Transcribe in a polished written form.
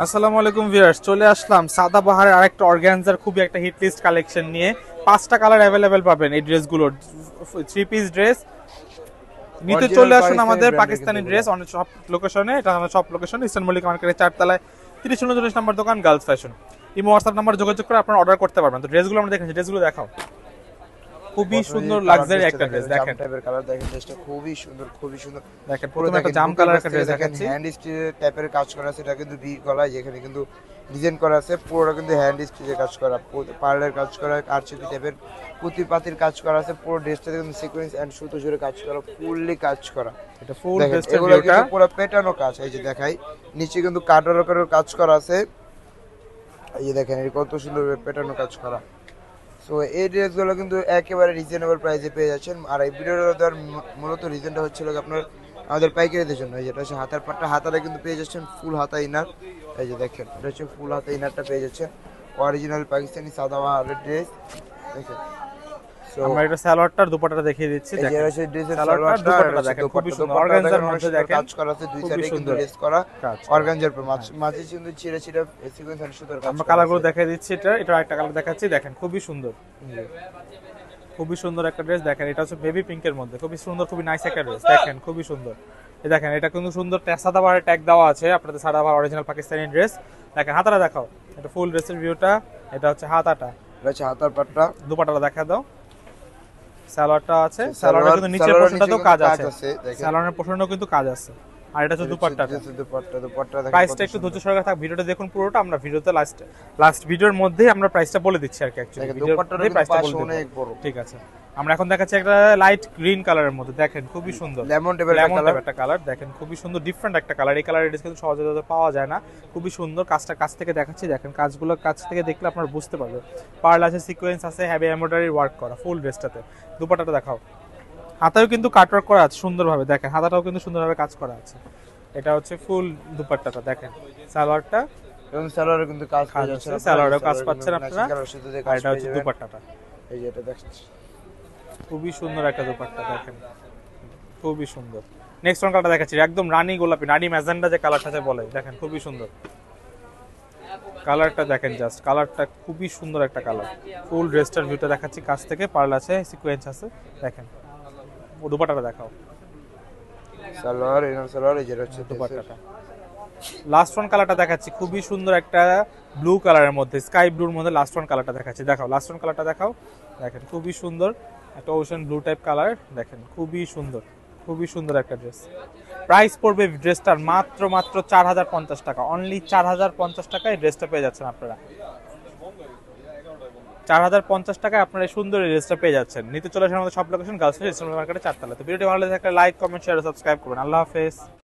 আসসালামু আলাইকুম ভিউয়ার্স, চলে আসলাম সাদাবাহারের আরেকটা অর্গানজার খুবই একটা হিট লিস্ট কালেকশন নিয়ে। 5টা কালার অ্যাভেলেবেল পাবেন এই ড্রেসগুলোর। 3 পিস ড্রেস নিতে অরিজিনাল চলে আসুন পাকিস্তানি আমাদের ব্র্যান্ডের কিন্তু পাকিস্তানি এগুলা। ড্রেস অনেক সব লোকেশনে। এটা আমাদের সব লোকেশন ইস্টার্ন মল্লিকা মার্কেটের 4 তলায় 30 নম্বর দোকান girls fashion. Imo WhatsApp number যোগাযোগ করে আপনারা অর্ডার করতে পারবেন। তো ড্রেসগুলো আমরা দেখেছি, ড্রেসগুলো দেখাও। খুবই প্রথমে সুন্দর কালার লাক্সারি ড্রেসটা একটা দেখেন, ড্রেস জাম দেখেন। টাইপের কালার দেখেন, ড্রেসটা খুবই সুন্দর, খুবই সুন্দর। দেখেন পুরো প্রথমে একটা দেখেন জাম বুকের কালার পাশ একটা থেকে ড্রেস দেখেন দেখাচ্ছি। হ্যান্ড স্টিচ টাইপের কাজ করা আছে, এটা কিন্তু ভি গলায় যেখানে কিন্তু ডিজাইন করা আছে, পুরোটা কিন্তু হ্যান্ড স্টিচের কাজ করা, পার্লের কাজ করা, আরসিপি টাইপের পুঁতি পাতির কাজ করা আছে। পুরো ড্রেসটাতে কিন্তু সিকোয়েন্স এন্ড সুতো জুড়ে কাজ করা, ফুললি কাজ করা। এটা ফুল দেখেন ড্রেসটার এগুলো ভিউটা। কিন্তু পুরো পেটানো কাজ, এই যে দেখাই নিচে কিন্তু কাটারকারের কাজ করা আছে। এই যে দেখেন, এই কত সুন্দর পেটানো কাজ করা। সো এই ড্রেসগুলো কিন্তু একেবারে রিজনেবল প্রাইসে পেয়ে যাচ্ছেন। আর এই ভিডিওটা দেওয়ার মূলত রিজনটা হচ্ছিল আপনার আমাদের পাইকারিদের জন্য। যেটা হচ্ছে হাতার পাটটা, হাতাটা কিন্তু পেয়ে যাচ্ছেন ফুল হাতা ইনার। এই যে দেখেন, এটা হচ্ছে ফুল হাতা ইনারটা পেয়ে যাচ্ছেন, অরিজিনাল পাকিস্তানি সাদাবাহারের ড্রেস। দেখেন সো আমরা এটা সালোয়ারটার দুপাট্টাটা দেখিয়ে দিচ্ছি। এই যে দেখেন হচ্ছে ড্রেসের সালোয়ারটার সালোয়ারটা, আর দুপাট্টাটা হচ্ছে দেখেন খুবই দোপাট্টা, সুন্দর দোপাট্টা অর্গানজার দেখেন অনেক মধ্যে। সুন্দর দেখেন কাজ করা আছে, দুই খুবই সাইডে কিন্তু সুন্দর লেস করা কাজ। অর্গানজার পর মাঝে কিন্তু ছিঁড়ে ছিঁড়ে সিকোয়েন্স এন্ড সুতার কাজ আমরা করা কালারগুলো আছে। দেখাই দিচ্ছি। এটা একটা কালার দেখাচ্ছি, দেখেন খুবই সুন্দর। খুবই সুন্দর একটা ড্রেস। দেখেন এটা হচ্ছে বেবি পিঙ্কের মধ্যে, খুবই সুন্দর, খুবই নাইস একটা ড্রেস। দেখেন খুবই সুন্দর। এই দেখেন এটা কিন্তু সুন্দর সাদাবাহারের ট্যাগ দেওয়া আছে আপনাদের, সাদাবাহার অরিজিনাল পাকিস্তানি ড্রেস। দেখেন হাতাটা দেখাও, এটা ফুল ড্রেসের ভিউটা। এটা হচ্ছে হাতাটা, এটা হচ্ছে হাতার পাটটা, দুপাট্টাটা দেখা দাও। সালোয়ারটা আছে, সালোয়ারের সালোয়ার কিন্তু নিচের সালোয়ারের পোর্শনটাতেও নিচে কাজ কিন্তু আছে। দেখেন। সালোয়ারের পোর্শনেও কিন্তু কাজ আছে। আর এটা হচ্ছে দুপাট্টাটা। দুপাট্টা, দুপাট্টা দেখেন কত প্রাইসটা একটু সুন্দর। ধৈর্য সহকারে থাক, ভিডিওটা দেখুন পুরোটা। আমরা ভিডিওতে লাস্ট ভিডিওর মধ্যেই আমরা প্রাইসটা বলে দিচ্ছি আর কি। অ্যাকচুয়ালি দেখেন ভিডিওর দুপাট্টাটা মধ্যেই কিন্তু প্রাইসটা পাশে বলে অনেক দেব। বড়, ঠিক আছে। আমরা এখন দেখাচ্ছি একটা লাইট গ্রিন কালারের মধ্যে। দেখেন খুবই সুন্দর, লেমন টাইপের লেমন কালার। টাইপের একটা কালার। দেখেন খুবই সুন্দর, ডিফারেন্ট একটা কালার। এই কালারের ড্রেস কিন্তু সহজে পাওয়া যায় না। খুবই সুন্দর। কাজটা কাছ থেকে দেখাচ্ছি, দেখেন কাজগুলো কাছ থেকে দেখলে আপনারা বুঝতে পারবেন। পার্ল আছে, সিকোয়েন্স আছে, হেভি এমব্রয়ডারি ওয়ার্ক করা ফুল ড্রেসটাতে। দুপাট্টাটা দেখাও। হাতাও কিন্তু কাটওয়ার্ক করা আছে সুন্দরভাবে। দেখেন হাতাটাও কিন্তু সুন্দরভাবে কাজ করা আছে। এটা হচ্ছে ফুল দুপাট্টাটা। দেখেন সালোয়ারটা, এবং সালোয়ারে কিন্তু কাজ কাজ পেয়ে যাচ্ছে, আছে, সালোয়ারেও কাজ পাচ্ছেন আপনারা। কালার সাথে আর কাজ এটা পেয়ে হচ্ছে যাবেন। দুপাট্টাটা, এই যে এটা দেখছেন, খুবই সুন্দর একটা দুপাট্টা। দেখেন খুবই সুন্দর। নেক্সট ওয়ান কালারটা দেখাচ্ছি, একদম রানী গোলাপি, রানী ম্যাজেন্ডা যে কালারটা বলে। দেখেন খুবই সুন্দর কালারটা। দেখেন জাস্ট কালারটা খুবই সুন্দর একটা কালার। ফুল ড্রেসটার ভিউটা দেখাচ্ছি কাছ থেকে। পার্ল আছে, সিকোয়েন্স আছে। দেখেন দুপাট্টাটা দেখাও। সালোয়ার এনার সালোয়ার, এই যে এটা হচ্ছে দুপাট্টাটা। লাস্ট ওয়ান কালারটা দেখাচ্ছি, খুবই সুন্দর একটা ব্লু কালারের মধ্যে, স্কাই ব্লুর মধ্যে লাস্ট ওয়ান কালারটা দেখাচ্ছি। দেখাও লাস্ট ওয়ান কালারটা দেখাও। দেখেন খুবই সুন্দর একটা ওশান ব্লু টাইপ কালার। দেখেন খুবই সুন্দর, খুবই সুন্দর একটা ড্রেস। প্রাইস পড়বে ড্রেসটার মাত্র 4050 টাকা। অনলি 4050 টাকায় ড্রেসটা পেয়ে যাচ্ছেন আপনারা। 4050 টাকায় আপনারা এই সুন্দর এই ড্রেসটা পেয়ে যাচ্ছেন। নিতে চলে আসেন আমাদের সব লোকেশন গার্লস ফ্যাশন মার্কেটে 4 তলা। তো ভিডিওটি ভালো লাগলে লাইক, কমেন্ট, শেয়ার ও সাবস্ক্রাইব করবেন। আল্লাহ হাফেজ।